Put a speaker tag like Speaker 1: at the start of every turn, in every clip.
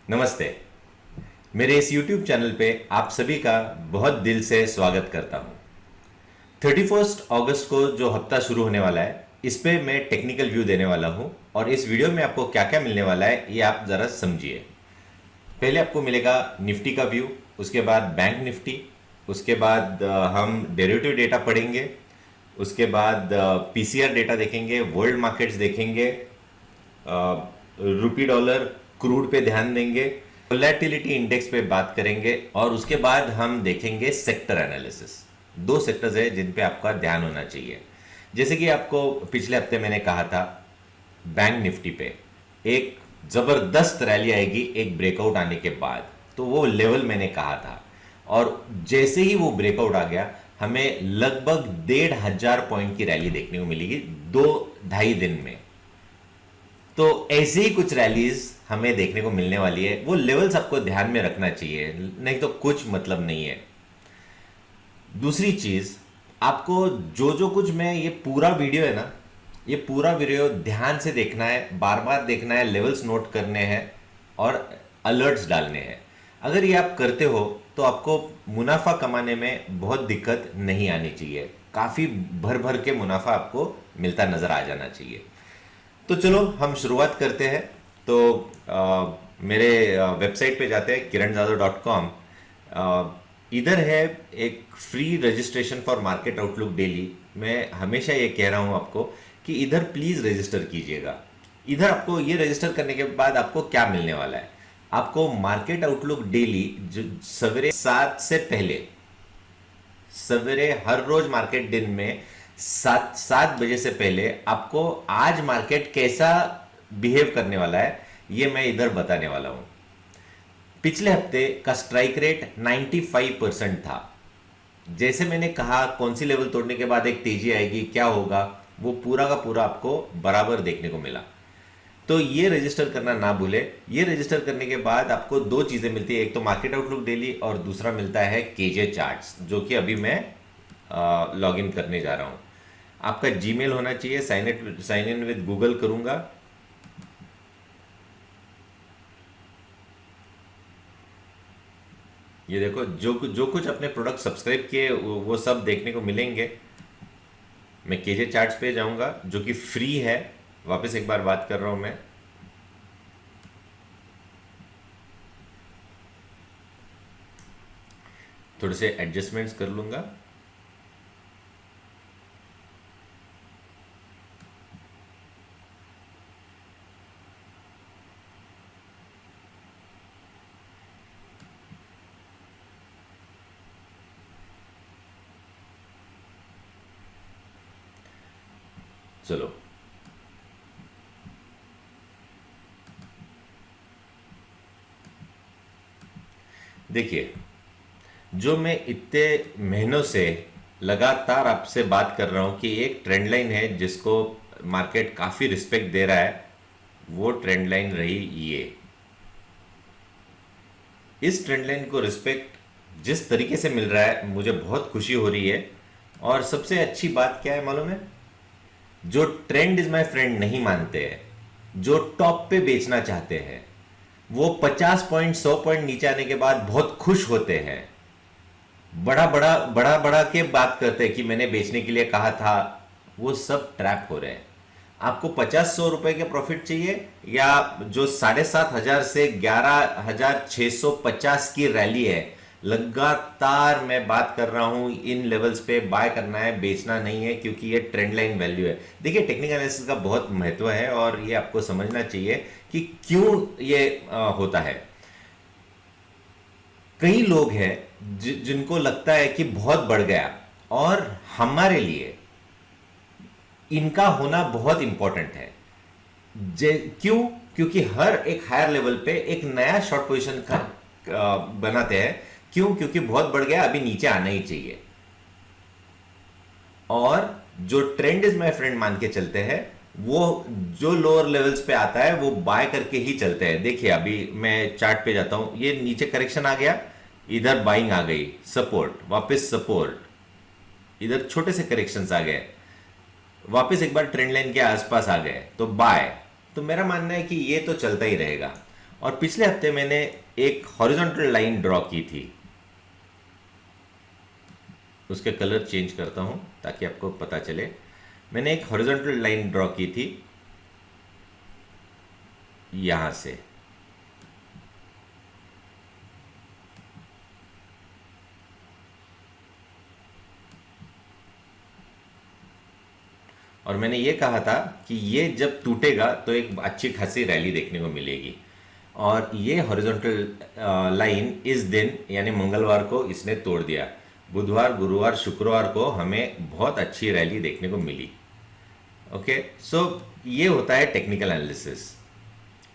Speaker 1: नमस्ते। मेरे इस YouTube चैनल पे आप सभी का बहुत दिल से स्वागत करता हूँ। 31 अगस्त को जो हफ्ता शुरू होने वाला है, इस पे मैं टेक्निकल व्यू देने वाला हूँ और इस वीडियो में आपको क्या क्या मिलने वाला है ये आप ज़रा समझिए। पहले आपको मिलेगा निफ्टी का व्यू, उसके बाद बैंक निफ्टी, उसके बाद हम डेरिवेटिव डेटा पढ़ेंगे, उसके बाद पीसीआर डेटा देखेंगे, वर्ल्ड मार्केट्स देखेंगे, रुपी डॉलर क्रूड पे ध्यान देंगे, वोलेटिलिटी इंडेक्स पे बात करेंगे और उसके बाद हम देखेंगे सेक्टर एनालिसिस। दो सेक्टर्स है जिन पे आपका ध्यान होना चाहिए। जैसे कि आपको पिछले हफ्ते मैंने कहा था, बैंक निफ्टी पे एक जबरदस्त रैली आएगी एक ब्रेकआउट आने के बाद, तो वो लेवल मैंने कहा था और जैसे ही वो ब्रेकआउट आ गया हमें लगभग 1,500 पॉइंट की रैली देखने को मिलेगी 2-2.5 दिन में। तो ऐसे ही कुछ रैलीज हमें देखने को मिलने वाली है। वो लेवल्स आपको ध्यान में रखना चाहिए, नहीं तो कुछ मतलब नहीं है। दूसरी चीज, आपको जो जो कुछ मैं ये पूरा वीडियो है ना, ये पूरा वीडियो ध्यान से देखना है, बार बार देखना है, लेवल्स नोट करने हैं और अलर्ट्स डालने हैं। अगर ये आप करते हो तो आपको मुनाफा कमाने में बहुत दिक्कत नहीं आनी चाहिए। काफी भर भर के मुनाफा आपको मिलता नजर आ जाना चाहिए। तो चलो हम शुरुआत करते हैं। तो मेरे वेबसाइट पे जाते हैं kiranjadhav.com। इधर है एक free registration for market outlook daily. मैं हमेशा ये कह रहा हूँ आपको कि इधर प्लीज रजिस्टर कीजिएगा। इधर आपको ये रजिस्टर करने के बाद आपको क्या मिलने वाला है, आपको मार्केट आउटलुक डेली जो सवेरे 7 से पहले, सवेरे हर रोज मार्केट दिन में 7 बजे से पहले आपको आज मार्केट कैसा बिहेव करने वाला है ये मैं इधर बताने वाला हूं। पिछले हफ्ते का स्ट्राइक रेट 95% था। जैसे मैंने कहा कौन सी लेवल तोड़ने के बाद एक तेजी आएगी, क्या होगा, वो पूरा का पूरा आपको बराबर देखने को मिला। तो ये रजिस्टर करना ना भूले। ये रजिस्टर करने के बाद आपको दो चीजें मिलती है, एक तो मार्केट आउटलुक डेली और दूसरा मिलता है केजे चार्ट्स, जो कि अभी मैं लॉग इन करने जा रहा हूं। आपका जीमेल होना चाहिए, साइन इन विद गूगल करूंगा। ये देखो जो कुछ अपने प्रोडक्ट सब्सक्राइब किए वो सब देखने को मिलेंगे। मैं केजे चार्ट्स पे जाऊंगा जो कि फ्री है। वापस एक बार बात कर रहा हूं मैं। थोड़े से एडजस्टमेंट्स कर लूंगा। चलो, देखिए, जो मैं इतने महीनों से लगातार आपसे बात कर रहा हूं कि एक ट्रेंड लाइन है जिसको मार्केट काफी रिस्पेक्ट दे रहा है, वो ट्रेंड लाइन रही ये। इस ट्रेंड लाइन को रिस्पेक्ट जिस तरीके से मिल रहा है मुझे बहुत खुशी हो रही है। और सबसे अच्छी बात क्या है मालूम है, जो ट्रेंड इज माय फ्रेंड नहीं मानते हैं, जो टॉप पे बेचना चाहते हैं, वो 50 पॉइंट 100 पॉइंट नीचे आने के बाद बहुत खुश होते हैं, बड़ा बड़ा के बात करते हैं कि मैंने बेचने के लिए कहा था। वो सब ट्रैप हो रहे हैं। आपको 50-100 रुपए के प्रॉफिट चाहिए या जो 7,500 से 11,650 की रैली है, लगातार मैं बात कर रहा हूं इन लेवल्स पे बाय करना है, बेचना नहीं है, क्योंकि ये ट्रेंड लाइन वैल्यू है। देखिए, टेक्निकल एनालिसिस का बहुत महत्व है और ये आपको समझना चाहिए कि क्यों ये होता है। कई लोग हैं जिनको लगता है कि बहुत बढ़ गया और हमारे लिए इनका होना बहुत इंपॉर्टेंट है। क्यों? क्योंकि हर एक हायर लेवल पे एक नया शॉर्ट पोजीशन का बनाते हैं। क्यों? क्योंकि बहुत बढ़ गया, अभी नीचे आना ही चाहिए। और जो ट्रेंड इज माय फ्रेंड मान के चलते हैं, वो जो लोअर लेवल्स पे आता है वो बाय करके ही चलते हैं। देखिए, अभी मैं चार्ट पे जाता हूं, ये नीचे करेक्शन आ गया, इधर बाइंग आ गई, सपोर्ट, वापस सपोर्ट, इधर छोटे से करेक्शंस आ गए, वापस एक बार ट्रेंड लाइन के आसपास आ गए तो बाय। तो मेरा मानना है कि ये तो चलता ही रहेगा। और पिछले हफ्ते मैंने एक हॉरिजॉन्टल लाइन ड्रॉ की थी, उसके कलर चेंज करता हूं ताकि आपको पता चले। मैंने एक हॉरिजॉन्टल लाइन ड्रॉ की थी यहां से, और मैंने ये कहा था कि ये जब टूटेगा तो एक अच्छी खासी रैली देखने को मिलेगी। और ये हॉरिजॉन्टल लाइन इस दिन यानी मंगलवार को इसने तोड़ दिया। बुधवार, गुरुवार, शुक्रवार को हमें बहुत अच्छी रैली देखने को मिली। ओके, सो ये होता है टेक्निकल एनालिसिस।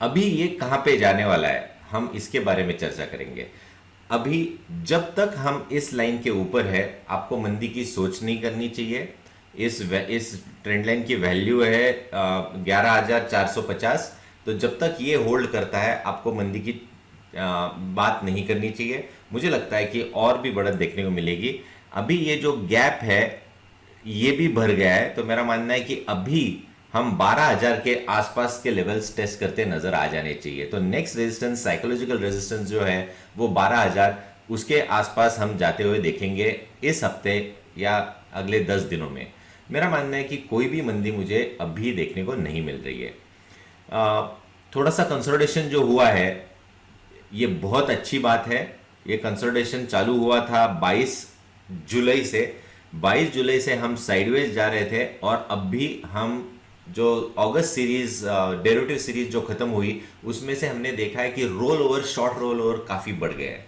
Speaker 1: अभी ये कहाँ पे जाने वाला है हम इसके बारे में चर्चा करेंगे। अभी जब तक हम इस लाइन के ऊपर है, आपको मंदी की सोच नहीं करनी चाहिए। इस ट्रेंड लाइन की वैल्यू है 11,450। तो जब तक ये होल्ड करता है आपको मंदी की बात नहीं करनी चाहिए। मुझे लगता है कि और भी बढ़त देखने को मिलेगी। अभी ये जो गैप है ये भी भर गया है, तो मेरा मानना है कि अभी हम 12,000 के आसपास के लेवल्स टेस्ट करते नजर आ जाने चाहिए। तो नेक्स्ट रेजिस्टेंस, साइकोलॉजिकल रेजिस्टेंस जो है वो 12,000, उसके आसपास हम जाते हुए देखेंगे इस हफ्ते या अगले 10 दिनों में। मेरा मानना है कि कोई भी मंदी मुझे अभी देखने को नहीं मिल रही है। थोड़ा सा कंसोलिडेशन जो हुआ है ये बहुत अच्छी बात है। ये कंसोलिडेशन चालू हुआ था 22 जुलाई से। 22 जुलाई से हम साइडवेज जा रहे थे और अब भी हम जो अगस्त सीरीज, डेरिवेटिव सीरीज जो खत्म हुई, उसमें से हमने देखा है कि roll over, short roll over काफी बढ़ गए हैं।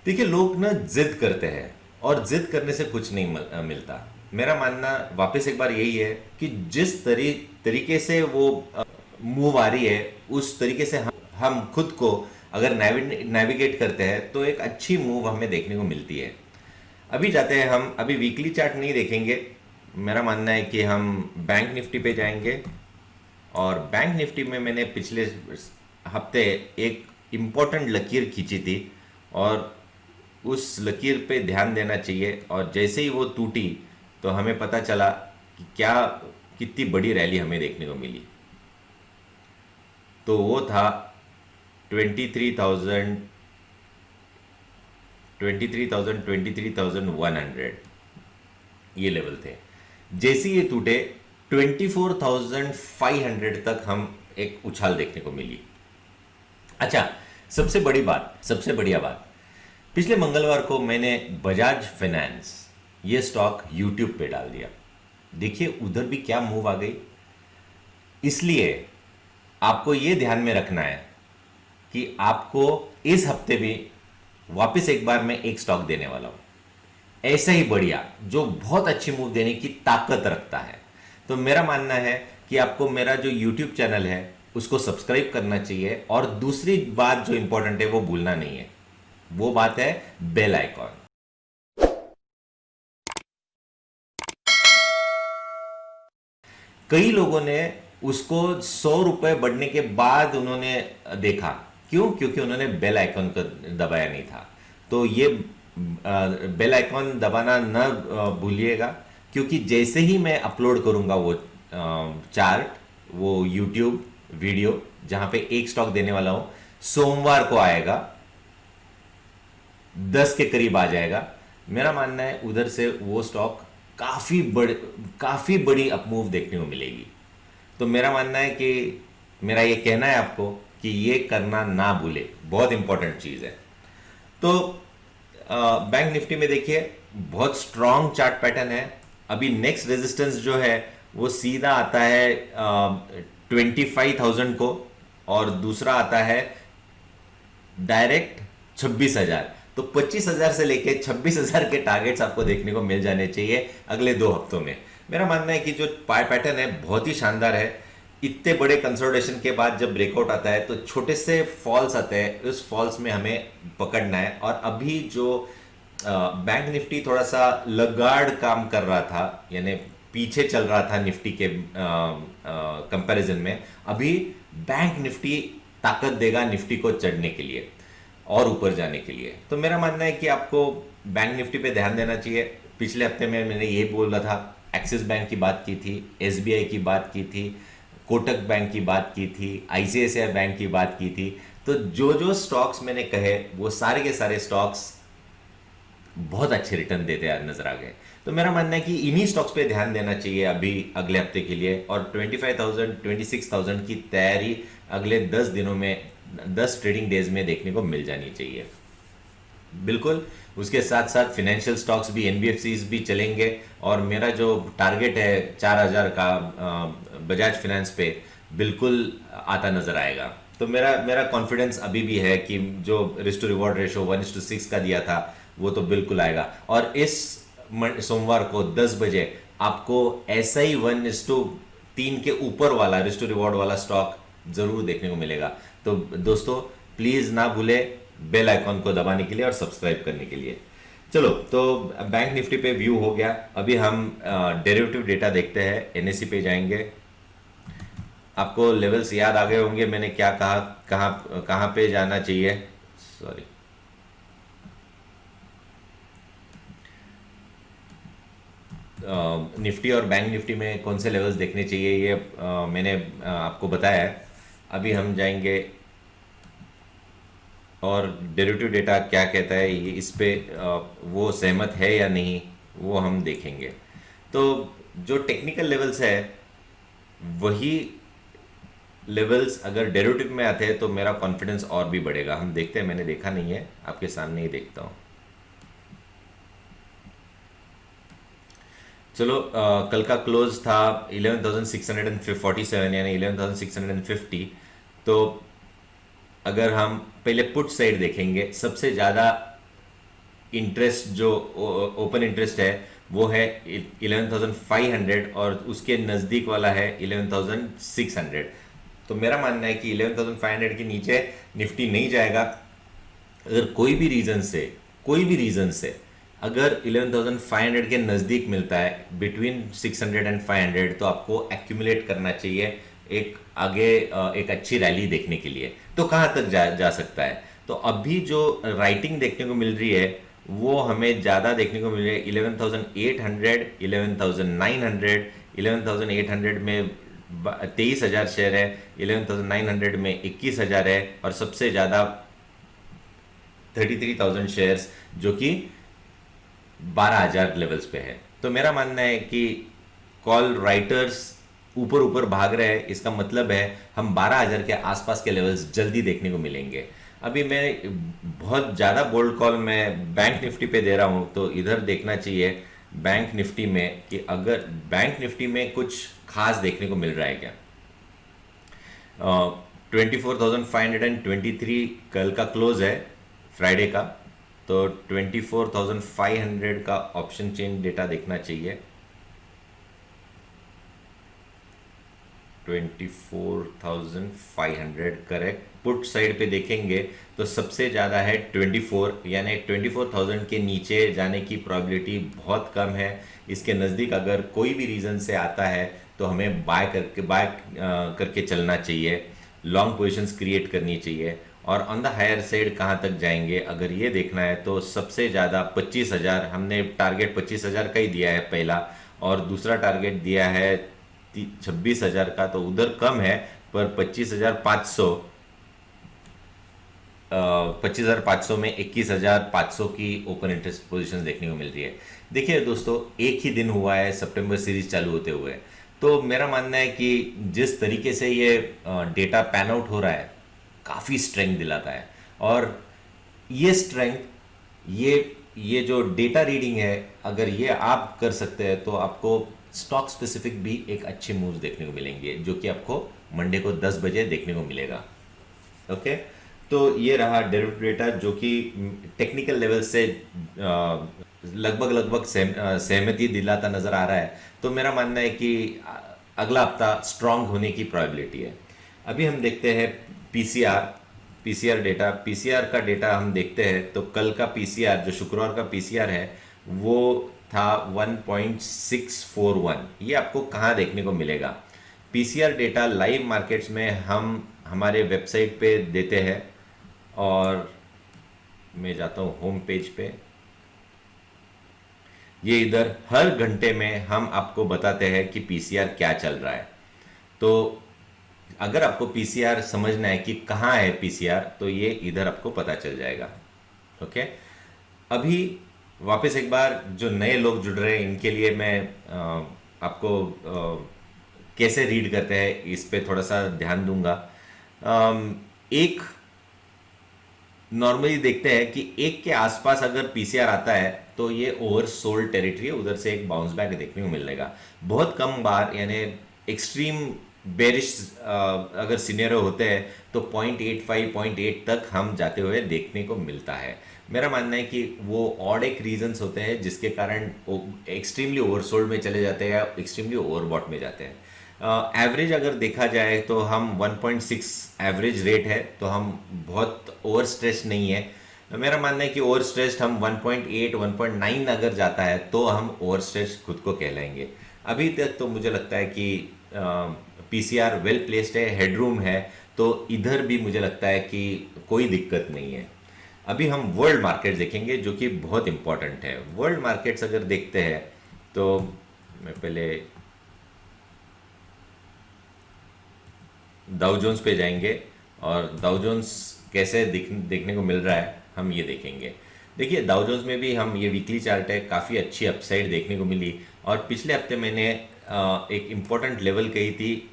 Speaker 1: देखिए, लोग ना जिद करते हैं और जिद करने से कुछ नहीं मिलता। मेरा मानना वापस एक बार यही है कि जिस तरीके से वो मूव आ रही है उस तरीके से हम खुद को अगर नेविगेट करते हैं तो एक अच्छी मूव हमें देखने को मिलती है। अभी जाते हैं हम, अभी वीकली चार्ट नहीं देखेंगे। मेरा मानना है कि हम बैंक निफ्टी पे जाएंगे, और बैंक निफ्टी में मैंने पिछले हफ्ते एक इम्पोर्टेंट लकीर खींची थी और उस लकीर पे ध्यान देना चाहिए। और जैसे ही वो टूटी तो हमें पता चला कि कितनी बड़ी रैली हमें देखने को मिली। तो वो था 23,000, 23,100 ये लेवल थे। जैसे ये टूटे 24,500 तक हम एक उछाल देखने को मिली। अच्छा, सबसे बढ़िया बात, पिछले मंगलवार को मैंने बजाज फाइनेंस ये स्टॉक यूट्यूब पे डाल दिया। देखिए उधर भी क्या मूव आ गई। इसलिए आपको ये ध्यान में रखना है कि आपको इस हफ्ते भी वापस एक बार मैं एक स्टॉक देने वाला हूं, ऐसा ही बढ़िया, जो बहुत अच्छी मूव देने की ताकत रखता है। तो मेरा मानना है कि आपको मेरा जो YouTube चैनल है उसको सब्सक्राइब करना चाहिए, और दूसरी बात जो इंपॉर्टेंट है वो भूलना नहीं है, वो बात है बेल आइकॉन। कई लोगों ने उसको 100 रुपए बढ़ने के बाद उन्होंने देखा, क्यों? क्योंकि उन्होंने बेल आइकॉन को दबाया नहीं था। तो ये बेल आइकॉन दबाना न भूलिएगा, क्योंकि जैसे ही मैं अपलोड करूंगा वो चार्ट, वो यूट्यूब वीडियो जहां पे एक स्टॉक देने वाला हूं, सोमवार को आएगा, 10 के करीब आ जाएगा। मेरा मानना है उधर से वो स्टॉक काफी बड़ी अपमूव देखने को मिलेगी। तो मेरा मानना है कि मेरा ये कहना है आपको कि ये करना ना भूले, बहुत इंपॉर्टेंट चीज है। तो बैंक निफ्टी में देखिए बहुत स्ट्रॉन्ग चार्ट पैटर्न है। अभी नेक्स्ट रेजिस्टेंस जो है वो सीधा आता है 25,000 को, और दूसरा आता है डायरेक्ट 26,000। तो 25,000 से लेके 26,000 के टारगेट्स आपको देखने को मिल जाने चाहिए अगले 2 हफ्तों में। मेरा मानना है कि जो पैटर्न है बहुत ही शानदार है। इतने बड़े कंसोलिडेशन के बाद जब ब्रेकआउट आता है तो छोटे से फॉल्स आते हैं, उस फॉल्स में हमें पकड़ना है। और अभी जो बैंक निफ्टी थोड़ा सा लगाड़ काम कर रहा था, यानी पीछे चल रहा था निफ्टी के कंपैरिजन में, अभी बैंक निफ्टी ताकत देगा निफ्टी को चढ़ने के लिए और ऊपर जाने के लिए। तो मेरा मानना है कि आपको बैंक निफ्टी पे ध्यान देना चाहिए। पिछले हफ्ते में मैंने ये बोल रहा था, एक्सिस बैंक की बात की थी, एसबीआई की बात की थी, कोटक बैंक की बात की थी, आईसीआईसीआई बैंक की बात की थी। तो जो जो स्टॉक्स मैंने कहे वो सारे के सारे स्टॉक्स बहुत अच्छे रिटर्न देते आज नजर आ गए। तो मेरा मानना है कि इन्हीं स्टॉक्स पे ध्यान देना चाहिए अभी अगले हफ्ते के लिए, और 25,000 26,000 की तैयारी अगले 10 दिनों में, 10 ट्रेडिंग डेज में देखने को मिल जानी चाहिए। बिल्कुल, उसके साथ साथ फिनेंशियल स्टॉक्स भी, एनबीएफसीज भी चलेंगे, और मेरा जो टारगेट है 4,000 का बजाज फाइनेंस पे बिल्कुल आता नजर आएगा। तो मेरा मेरा कॉन्फिडेंस अभी भी है कि जो रिस्क टू रिवॉर्ड रेशो 1:6 का दिया था वो तो बिल्कुल आएगा। और इस सोमवार को 10 बजे आपको ऐसा ही 1:3 के ऊपर वाला रिस्क टू रिवॉर्ड वाला स्टॉक जरूर देखने को मिलेगा। तो दोस्तों प्लीज ना भूले बेल आइकॉन को दबाने के लिए और सब्सक्राइब करने के लिए। चलो, तो बैंक निफ्टी पे व्यू हो गया। अभी हम डेरिवेटिव डेटा देखते हैं। एनएससी पे जाएंगे। आपको लेवल्स याद आ गए होंगे, मैंने क्या कहा, कहाँ कहाँ पे जाना चाहिए। सॉरी, निफ्टी और बैंक निफ्टी में कौन से लेवल्स देखने चाहिए ये मैंने आपको बताया है। अभी हम जाएंगे और डेरिवेटिव डेटा क्या कहता है, ये इस पे वो सहमत है या नहीं वो हम देखेंगे। तो जो टेक्निकल लेवल्स है वही लेवल्स अगर डेरिवेटिव में आते हैं तो मेरा कॉन्फिडेंस और भी बढ़ेगा। हम देखते हैं, मैंने देखा नहीं है, आपके सामने ही देखता हूँ। चलो, कल का क्लोज था 11,647 यानी 11,650। तो अगर हम पहले पुट साइड देखेंगे, सबसे ज़्यादा इंटरेस्ट जो ओपन इंटरेस्ट है वो है 11,500 और उसके नज़दीक वाला है 11,600। तो मेरा मानना है कि 11,500 के नीचे निफ्टी नहीं जाएगा। अगर कोई भी रीज़न से अगर 11,500 के नज़दीक मिलता है, बिटवीन 600 एंड 500, तो आपको एक्यूमुलेट करना चाहिए एक आगे एक अच्छी रैली देखने के लिए। तो कहाँ तक जा सकता है? तो अभी जो राइटिंग देखने को मिल रही है वो हमें ज़्यादा देखने को मिल रही है 11,800, 11,900। 11,800 में 23,000 शेयर है, 11,900 में 21,000 है, और सबसे ज़्यादा 33,000 शेयर्स जो कि 12,000 लेवल्स पे है। तो मेरा मानना है कि कॉल राइटर्स ऊपर ऊपर भाग रहे हैं, इसका मतलब है हम 12,000 के आसपास के लेवल्स जल्दी देखने को मिलेंगे। अभी मैं बहुत ज़्यादा बोल्ड कॉल मैं बैंक निफ्टी पे दे रहा हूँ, तो इधर देखना चाहिए बैंक निफ्टी में कि अगर बैंक निफ्टी में कुछ खास देखने को मिल रहा है क्या। 24,523 कल का क्लोज है, फ्राइडे का। तो 24,500 का ऑप्शन चेन डेटा देखना चाहिए। 24,500 करेक्ट। पुट साइड पे देखेंगे तो सबसे ज़्यादा है 24, यानी 24,000 के नीचे जाने की प्रोबेबिलिटी बहुत कम है। इसके नज़दीक अगर कोई भी रीज़न से आता है तो हमें बाय करके चलना चाहिए, लॉन्ग पोजीशंस क्रिएट करनी चाहिए। और ऑन द हायर साइड कहाँ तक जाएंगे अगर ये देखना है तो सबसे ज़्यादा 25,000, हमने टारगेट 25,000 का ही दिया है पहला, और दूसरा टारगेट दिया है 26,000 का, तो उधर कम है, पर 25,500 में 21,500 की ओपन इंटरेस्ट पोजीशंस देखने को मिल रही है। देखिए दोस्तों, एक ही दिन हुआ है सितंबर सीरीज चालू होते हुए, तो मेरा मानना है कि जिस तरीके से ये डेटा पैन आउट हो रहा है काफ़ी स्ट्रेंथ दिलाता है। और ये स्ट्रेंथ, ये जो डेटा रीडिंग है, अगर ये आप कर सकते हैं तो आपको स्टॉक स्पेसिफिक भी एक अच्छे मूव्स देखने को मिलेंगे, जो कि आपको मंडे को 10 बजे देखने को मिलेगा। ओके, तो ये रहा डेरिवेटिव डेटा जो कि टेक्निकल लेवल से लगभग सहमति दिलाता नजर आ रहा है। तो मेरा मानना है कि अगला हफ्ता स्ट्रांग होने की प्रोबेबिलिटी है। अभी हम देखते हैं पीसीआर डेटा। पीसीआर का डेटा हम देखते हैं तो कल का पीसीआर, जो शुक्रवार का पीसीआर है, वो था 1.641। ये आपको कहाँ देखने को मिलेगा? पीसीआर डेटा लाइव मार्केट्स में हम हमारे वेबसाइट पे देते हैं, और मैं जाता हूँ होम पेज पे। ये इधर हर घंटे में हम आपको बताते हैं कि पीसीआर क्या चल रहा है। तो अगर आपको पीसीआर समझना है कि कहाँ है पीसीआर, तो ये इधर आपको पता चल जाएगा। ओके, अभी वापस एक बार जो नए लोग जुड़ रहे हैं इनके लिए मैं आपको कैसे रीड करते हैं इस पे थोड़ा सा ध्यान दूंगा। एक नॉर्मली देखते हैं कि एक के आसपास अगर पीसीआर आता है तो ये ओवर सोल्ड टेरिटरी है, उधर से एक बाउंस बैक देखने को मिलेगा। बहुत कम बार यानी एक्सट्रीम बेरिश अगर सिनेरियो होते हैं तो 0.85 0.8 तक हम जाते हुए देखने को मिलता है। मेरा मानना है कि वो ऑड एक रीजंस होते हैं जिसके कारण एक्सट्रीमली ओवरसोल्ड में चले जाते हैं, एक्सट्रीमली ओवरबॉट में जाते हैं। एवरेज अगर देखा जाए तो हम 1.6 एवरेज रेट है, तो हम बहुत ओवर स्ट्रेस नहीं है। मेरा मानना है कि ओवर स्ट्रेस्ड हम 1.8 1.9 अगर जाता है तो हम ओवर स्ट्रेस खुद को कहलाएंगे। अभी तक तो मुझे लगता है कि पीसीआर वेल प्लेस्ड है, हेडरूम है, तो इधर भी मुझे लगता है कि कोई दिक्कत नहीं है। अभी हम वर्ल्ड मार्केट देखेंगे जो कि बहुत इंपॉर्टेंट है। वर्ल्ड मार्केट्स अगर देखते हैं तो मैं पहले डाउ जोन्स पे जाएंगे और डाउ जोन्स कैसे देखने को मिल रहा है हम ये देखेंगे। देखिए डाउ जोन्स में भी हम ये वीकली चार्ट है, काफ़ी अच्छी अपसाइड देखने को मिली। और पिछले हफ्ते मैंने एक इम्पॉर्टेंट लेवल कही थी,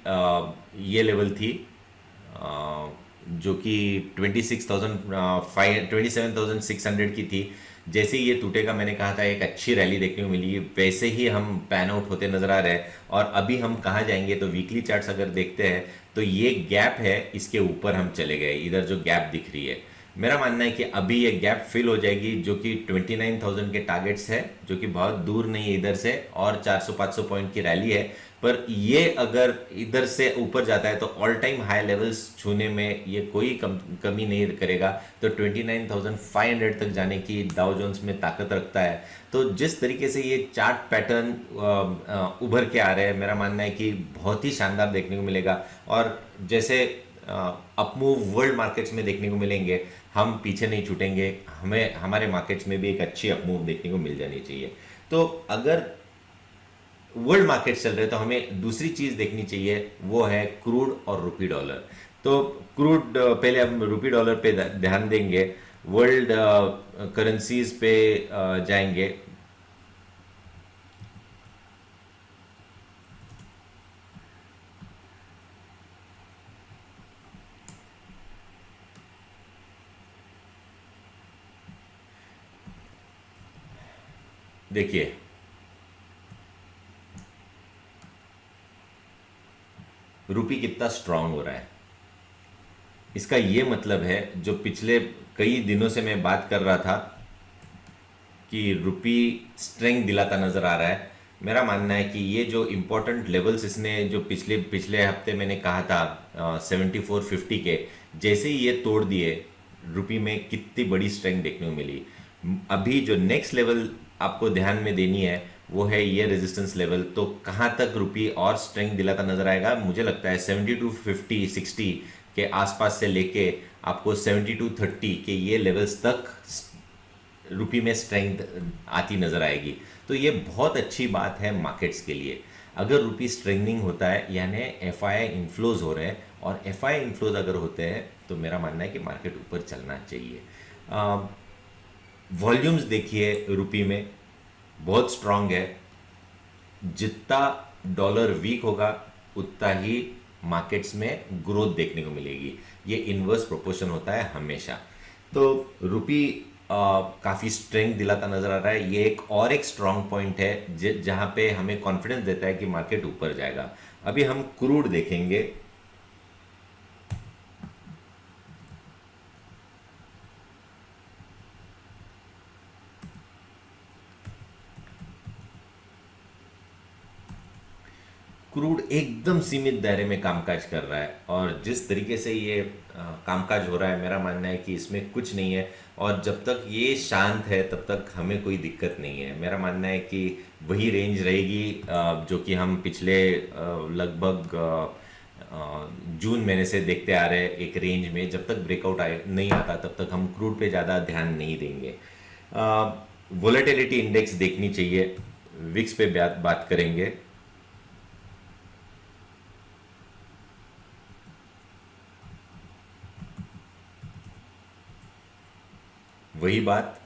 Speaker 1: ये लेवल थी जो कि 27,600 की थी। जैसे ही ये टूटेगा मैंने कहा था एक अच्छी रैली देखने को मिली, वैसे ही हम पैन आउट होते नजर आ रहे हैं। और अभी हम कहाँ जाएंगे तो वीकली चार्ट्स अगर देखते हैं तो ये गैप है, इसके ऊपर हम चले गए, इधर जो गैप दिख रही है। मेरा मानना है कि अभी ये गैप फिल हो जाएगी जो कि 29,000 के टारगेट्स है, जो कि बहुत दूर नहीं है इधर से, और 400-500 पॉइंट की रैली है। पर ये अगर इधर से ऊपर जाता है तो ऑल टाइम हाई लेवल्स छूने में ये कोई कमी नहीं करेगा। तो 29,500 तक जाने की डाउ जोन्स में ताकत रखता है। तो जिस तरीके से ये चार्ट पैटर्न उभर के आ रहे हैं, मेरा मानना है कि बहुत ही शानदार देखने को मिलेगा। और जैसे अपमूव वर्ल्ड मार्केट्स में देखने को मिलेंगे, हम पीछे नहीं छूटेंगे, हमें हमारे मार्केट्स में भी एक अच्छी अपमूव देखने को मिल जानी चाहिए। तो अगर वर्ल्ड मार्केट चल रहे हैं तो हमें दूसरी चीज देखनी चाहिए, वो है क्रूड और रुपी डॉलर। तो क्रूड पहले हम रुपी डॉलर पे ध्यान देंगे, वर्ल्ड करेंसीज पे जाएंगे। देखिए रुपी कितना स्ट्रांग हो रहा है, इसका ये मतलब है जो पिछले कई दिनों से मैं बात कर रहा था कि रुपी स्ट्रेंथ दिलाता नजर आ रहा है। मेरा मानना है कि ये जो इम्पोर्टेंट लेवल्स इसने जो पिछले पिछले हफ्ते मैंने कहा था 7450 के, जैसे ही ये तोड़ दिए, रुपी में कितनी बड़ी स्ट्रेंथ देखने को मिली। अभी जो नेक्स्ट लेवल आपको ध्यान में देनी है वो है ये रेजिस्टेंस लेवल। तो कहाँ तक रुपी और स्ट्रेंथ दिलाता नजर आएगा, मुझे लगता है 7250-60 के आसपास से लेके आपको 7230 के ये लेवल्स तक रुपी में स्ट्रेंथ आती नजर आएगी। तो ये बहुत अच्छी बात है मार्केट्स के लिए। अगर रुपी स्ट्रेंथनिंग होता है यानी एफआई इन्फ्लोज हो रहे हैं, और एफआई इन्फ्लोज अगर होते हैं तो मेरा मानना है कि मार्केट ऊपर चलना चाहिए। वॉल्यूम्स देखिए रुपी में बहुत स्ट्रांग है। जितना डॉलर वीक होगा उतना ही मार्केट्स में ग्रोथ देखने को मिलेगी। ये इनवर्स प्रोपोर्शन होता है हमेशा। तो रुपी काफ़ी स्ट्रेंथ दिलाता नजर आ रहा है। ये एक स्ट्रांग पॉइंट है जहां पे हमें कॉन्फिडेंस देता है कि मार्केट ऊपर जाएगा। अभी हम क्रूड देखेंगे। क्रूड एकदम सीमित दायरे में कामकाज कर रहा है, और जिस तरीके से ये कामकाज हो रहा है, मेरा मानना है कि इसमें कुछ नहीं है। और जब तक ये शांत है तब तक हमें कोई दिक्कत नहीं है। मेरा मानना है कि वही रेंज रहेगी जो कि हम पिछले लगभग जून महीने से देखते आ रहे हैं। एक रेंज में जब तक ब्रेकआउट नहीं आता तब तक हम क्रूड पे ज़्यादा ध्यान नहीं देंगे। वोलेटिलिटी इंडेक्स देखनी चाहिए, विक्स पे बात करेंगे। वही बात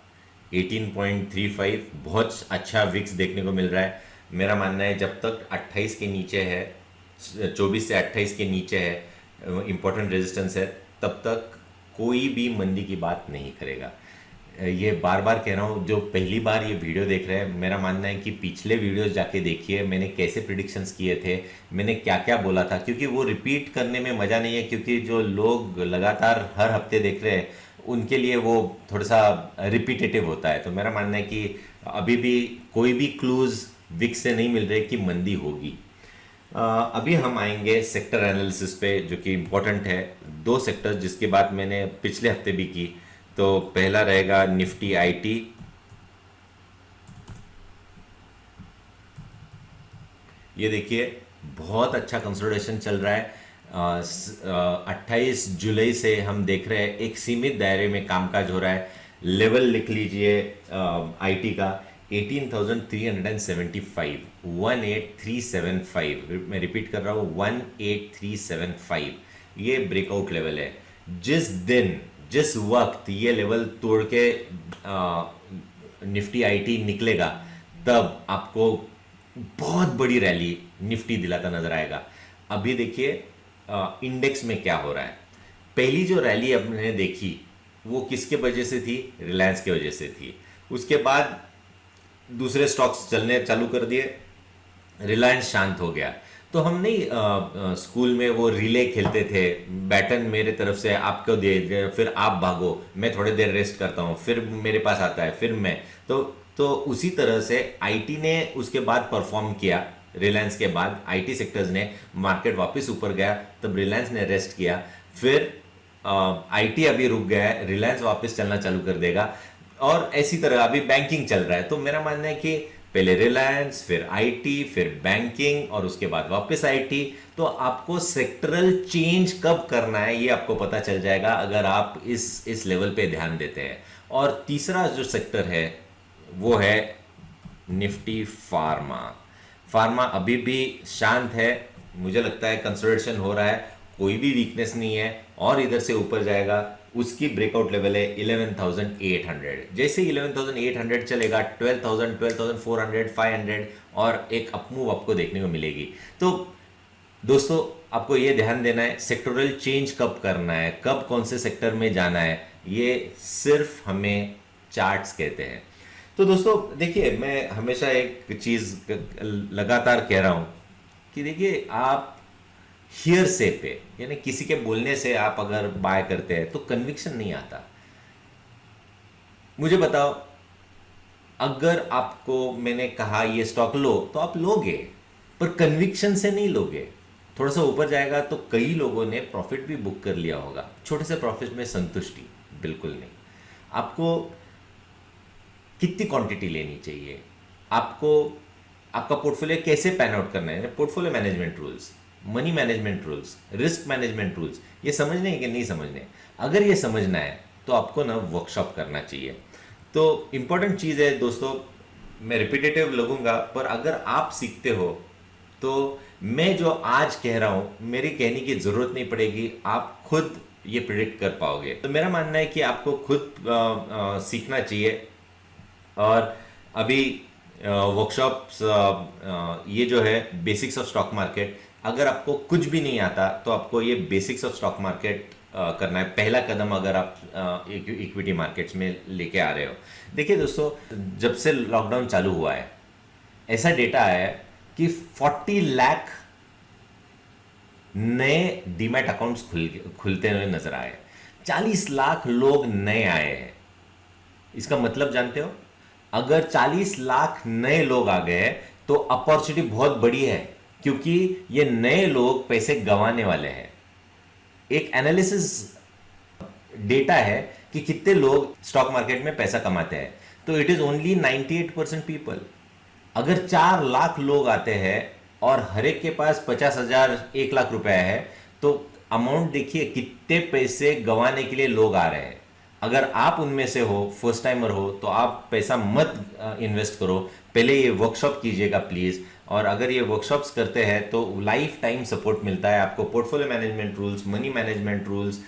Speaker 1: 18.35 बहुत अच्छा विक्स देखने को मिल रहा है। मेरा मानना है जब तक 28 के नीचे है, 24 से 28 के नीचे है, इंपॉर्टेंट रेजिस्टेंस है, तब तक कोई भी मंदी की बात नहीं करेगा। ये बार बार कह रहा हूँ, जो पहली बार ये वीडियो देख रहे हैं, मेरा मानना है कि पिछले वीडियोस जाके देखिए मैंने कैसे प्रिडिक्शंस किए थे, मैंने क्या क्या बोला था, क्योंकि वो रिपीट करने में मज़ा नहीं है। क्योंकि जो लोग लगातार हर हफ्ते देख रहे हैं उनके लिए वो थोड़ा सा रिपीटेटिव होता है। तो मेरा मानना है कि अभी भी कोई भी क्लूज विक्स से नहीं मिल रहे कि मंदी होगी। अभी हम आएंगे सेक्टर एनालिसिस पे, जो कि इम्पोर्टेंट है। दो सेक्टर जिसकी बात मैंने पिछले हफ्ते भी की। तो पहला रहेगा निफ्टी आईटी। ये देखिए बहुत अच्छा कंसोलिडेशन चल रहा है। 28 जुलाई से हम देख रहे हैं एक सीमित दायरे में कामकाज हो रहा है। लेवल लिख लीजिए आईटी का 18,375, 18375। मैं रिपीट कर रहा हूँ 18375। ये ब्रेकआउट लेवल है। जिस वक्त ये लेवल तोड़ के निफ्टी आईटी निकलेगा, तब आपको बहुत बड़ी रैली निफ्टी दिलाता नजर आएगा। अभी देखिए इंडेक्स में क्या हो रहा है। पहली जो रैली हमने देखी वो किसके वजह से थी? रिलायंस की वजह से थी। उसके बाद दूसरे स्टॉक्स चलने चालू कर दिए, रिलायंस शांत हो गया। तो हम नहीं स्कूल में वो रिले खेलते थे, बैटन मेरे तरफ से आपको दे, फिर आप भागो, मैं थोड़ी देर रेस्ट करता हूँ, फिर मेरे पास आता है, फिर मैं तो उसी तरह से आईटी ने उसके बाद परफॉर्म किया। रिलायंस के बाद आईटी सेक्टर्स ने, मार्केट वापस ऊपर गया, तब रिलायंस ने रेस्ट किया, फिर आईटी अभी रुक गया है, रिलायंस वापस चलना चालू कर देगा। और इसी तरह अभी बैंकिंग चल रहा है। तो मेरा मानना है कि पहले रिलायंस, फिर आईटी, फिर बैंकिंग, और उसके बाद वापस आईटी। तो आपको सेक्टरल चेंज कब करना है ये आपको पता चल जाएगा अगर आप इस लेवल पे ध्यान देते हैं। और तीसरा जो सेक्टर है वो है निफ्टी फार्मा अभी भी शांत है। मुझे लगता है कंसोलिडेशन हो रहा है, कोई भी वीकनेस नहीं है, और इधर से ऊपर जाएगा। उसकी ब्रेकआउट लेवल है 11,800। जैसे 11,800 चलेगा 12,000, 12,400, 500 और एक अपमूव आपको देखने को मिलेगी। तो दोस्तों आपको ये ध्यान देना है सेक्टोरल चेंज कब करना है, कब कौन से सेक्टर में जाना है, ये सिर्फ हमें चार्ट्स कहते हैं। तो दोस्तों देखिए, मैं हमेशा एक चीज़ लगातार कह रहा हूँ कि देखिए, आप हियर से पे, यानी किसी के बोलने से आप अगर बाय करते हैं तो कन्विक्शन नहीं आता। मुझे बताओ, अगर आपको मैंने कहा ये स्टॉक लो तो आप लोगे, पर कन्विक्शन से नहीं लोगे। थोड़ा सा ऊपर जाएगा तो कई लोगों ने प्रॉफिट भी बुक कर लिया होगा, छोटे से प्रॉफिट में संतुष्टि बिल्कुल नहीं। आपको कितनी क्वांटिटी लेनी चाहिए, आपको आपका पोर्टफोलियो कैसे पैन आउट करना है, portfolio management rules, money management rules, risk management rules, ये समझने हैं कि नहीं समझने? अगर ये समझना है तो आपको ना वर्कशॉप करना चाहिए। तो इंपॉर्टेंट चीज़ है दोस्तों, मैं रिपीटेटिव लगूंगा, पर अगर आप सीखते हो तो मैं जो आज कह रहा हूं मेरी कहने की जरूरत नहीं पड़ेगी, आप खुद ये प्रिडिक्ट कर पाओगे। तो मेरा मानना है कि आपको खुद सीखना चाहिए। और अभी वर्कशॉप्स, ये जो है बेसिक्स ऑफ स्टॉक मार्केट, अगर आपको कुछ भी नहीं आता तो आपको ये बेसिक्स ऑफ स्टॉक मार्केट करना है। पहला कदम अगर आप इक्विटी मार्केट्स में लेके आ रहे हो। देखिए दोस्तों, जब से लॉकडाउन चालू हुआ है, ऐसा डेटा है कि 40 लाख नए डीमैट अकाउंट्स खुलते हुए नजर आए। 40 लाख लोग नए आए हैं। इसका मतलब जानते हो? अगर 40 लाख नए लोग आ गए तो अपॉर्चुनिटी बहुत बड़ी है, क्योंकि ये नए लोग पैसे गंवाने वाले हैं। एक एनालिसिस डेटा है कि कितने लोग स्टॉक मार्केट में पैसा कमाते हैं, तो इट इज ओनली 98% पीपल। अगर 4 लाख लोग आते हैं और हर एक के पास 50,000, 1 लाख रुपए है, तो अमाउंट देखिए कितने पैसे गंवाने के लिए लोग आ रहे हैं। अगर आप उनमें से हो, फर्स्ट टाइमर हो, तो आप पैसा मत इन्वेस्ट करो, पहले ये वर्कशॉप कीजिएगा प्लीज़। और अगर ये वर्कशॉप्स करते हैं तो लाइफ टाइम सपोर्ट मिलता है आपको। Portfolio management rules, money management rules,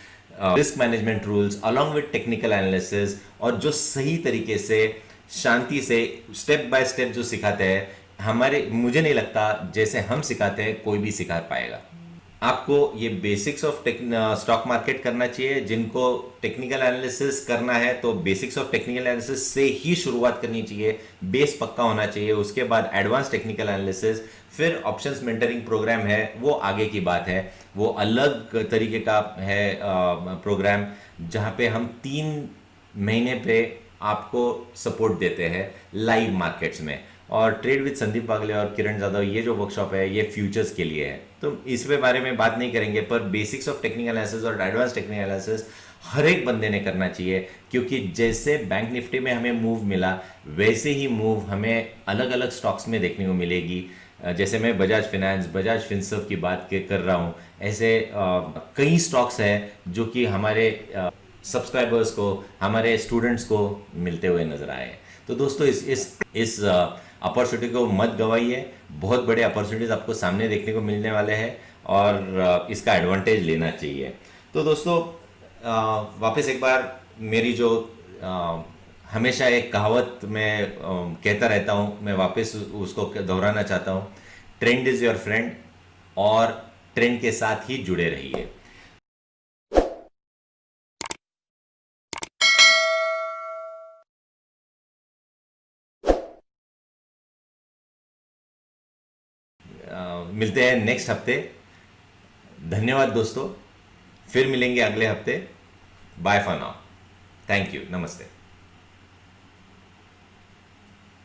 Speaker 1: risk management rules along with technical analysis, और जो सही तरीके से शांति से स्टेप बाय स्टेप जो सिखाते हैं, मुझे नहीं लगता जैसे हम सिखाते हैं कोई भी सिखा पाएगा। आपको ये बेसिक्स ऑफ स्टॉक मार्केट करना चाहिए। जिनको टेक्निकल एनालिसिस करना है तो बेसिक्स ऑफ टेक्निकल एनालिसिस से ही शुरुआत करनी चाहिए, बेस पक्का होना चाहिए। उसके बाद एडवांस टेक्निकल एनालिसिस, फिर ऑप्शंस मेंटरिंग प्रोग्राम है, वो आगे की बात है, वो अलग तरीके का है प्रोग्राम, जहां पे हम 3 महीने पे आपको सपोर्ट देते हैं लाइव मार्केट्स में। और ट्रेड विद संदीप बागले और किरण जाधव, ये जो वर्कशॉप है ये फ्यूचर्स के लिए है, तो इस पे बारे में बात नहीं करेंगे, पर बेसिक्स ऑफ टेक्निकल एनालिसिस और एडवांस टेक्निकल एनालिसिस हर एक बंदे ने करना चाहिए। क्योंकि जैसे बैंक निफ्टी में हमें मूव मिला, वैसे ही मूव हमें अलग अलग स्टॉक्स में देखने को मिलेगी। जैसे मैं बजाज फिनेंस, बजाज फिनसर्व की बात कर रहा हूँ, ऐसे कई स्टॉक्स हैं जो कि हमारे सब्सक्राइबर्स को, हमारे स्टूडेंट्स को मिलते हुए नजर आए। तो दोस्तों इस अपॉर्चुनिटी को मत गवाइए, बहुत बड़े अपॉर्चुनिटीज आपको सामने देखने को मिलने वाले हैं और इसका एडवांटेज लेना चाहिए। तो दोस्तों वापस एक बार मेरी जो हमेशा एक कहावत मैं कहता रहता हूँ, मैं वापस उसको दोहराना चाहता हूँ, ट्रेंड इज योर फ्रेंड, और ट्रेंड के साथ ही जुड़े रहिए। मिलते हैं नेक्स्ट हफ्ते। धन्यवाद दोस्तों, फिर मिलेंगे अगले हफ्ते। Bye for now, thank you, नमस्ते।